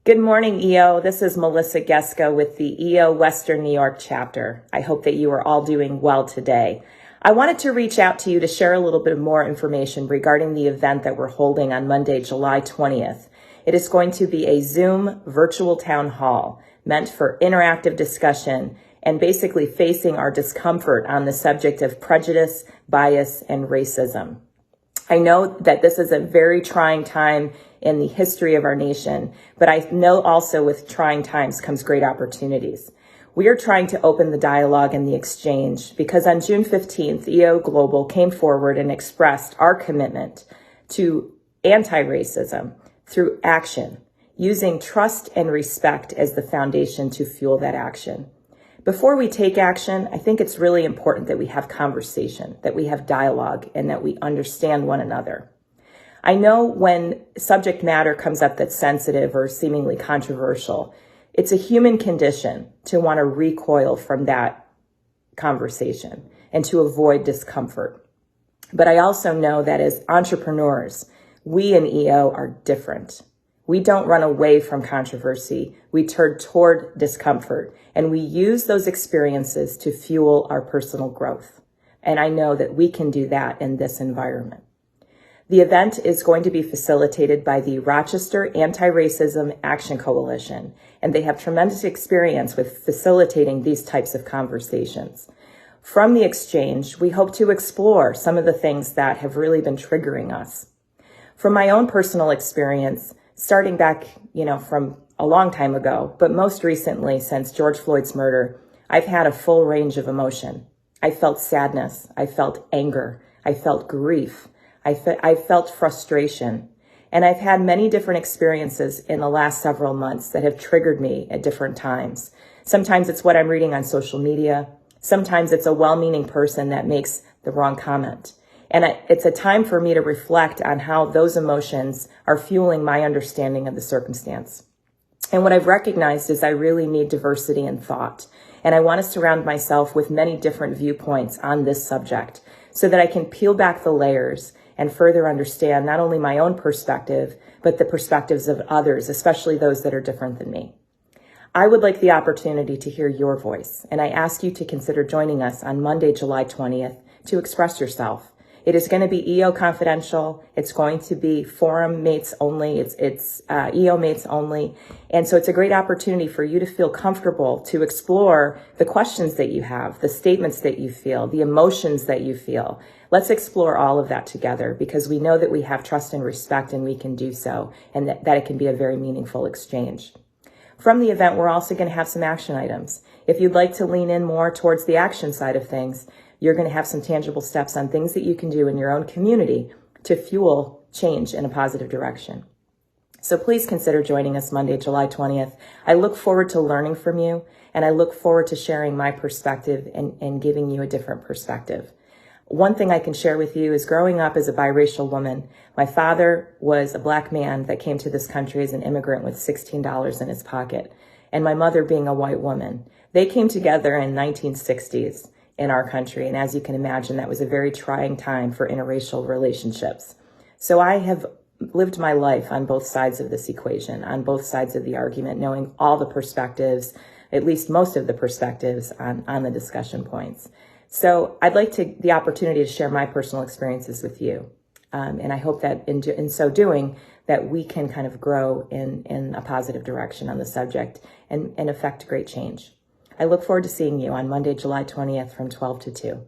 Good morning, EO. This is Melissa Geska with the EO Western New York chapter. I hope that you are all doing well today. I wanted to reach out to you to share a little bit more information regarding the event that we're holding on Monday, July 20th. It is going to be a Zoom virtual town hall meant for interactive discussion and basically facing our discomfort on the subject of prejudice, bias, and racism. I know that this is a very trying time in the history of our nation, but I know also with trying times comes great opportunities. We are trying to open the dialogue and the exchange because on June 15th, EO Global came forward and expressed our commitment to anti-racism through action, using trust and respect as the foundation to fuel that action. Before we take action, I think it's really important that we have conversation, that we have dialogue, and that we understand one another. I know when subject matter comes up that's sensitive or seemingly controversial, it's a human condition to want to recoil from that conversation and to avoid discomfort. But I also know that as entrepreneurs, we in EO are different. We don't run away from controversy. We turn toward discomfort, and we use those experiences to fuel our personal growth. And I know that we can do that in this environment. The event is going to be facilitated by the Rochester Anti-Racism Action Coalition, and they have tremendous experience with facilitating these types of conversations. From the exchange, we hope to explore some of the things that have really been triggering us. From my own personal experience, starting back, from a long time ago, but most recently since George Floyd's murder, I've had a full range of emotion. I felt sadness. I felt anger. I felt grief. I felt frustration. And I've had many different experiences in the last several months that have triggered me at different times. Sometimes it's what I'm reading on social media. Sometimes it's a well-meaning person that makes the wrong comment. And it's a time for me to reflect on how those emotions are fueling my understanding of the circumstance. And what I've recognized is I really need diversity in thought. And I want to surround myself with many different viewpoints on this subject so that I can peel back the layers and further understand not only my own perspective, but the perspectives of others, especially those that are different than me. I would like the opportunity to hear your voice, and I ask you to consider joining us on Monday, July 20th to express yourself. It is going to be EO confidential. It's going to be forum mates only. It's EO mates only. And so it's a great opportunity for you to feel comfortable to explore the questions that you have, the statements that you feel, the emotions that you feel. Let's explore all of that together because we know that we have trust and respect and we can do so, and that it can be a very meaningful exchange. From the event, we're also going to have some action items. If you'd like to lean in more towards the action side of things, you're going to have some tangible steps on things that you can do in your own community to fuel change in a positive direction. So please consider joining us Monday, July 20th. I look forward to learning from you, and I look forward to sharing my perspective and giving you a different perspective. One thing I can share with you is growing up as a biracial woman, my father was a black man that came to this country as an immigrant with $16 in his pocket, and my mother being a white woman. They came together in 1960s. In our country. And as you can imagine, that was a very trying time for interracial relationships. So I have lived my life on both sides of this equation, on both sides of the argument, knowing all the perspectives, at least most of the perspectives on the discussion points. So I'd like the opportunity to share my personal experiences with you. And I hope that in so doing, that we can kind of grow in a positive direction on the subject and affect great change. I look forward to seeing you on Monday, July 20th from 12 to 2.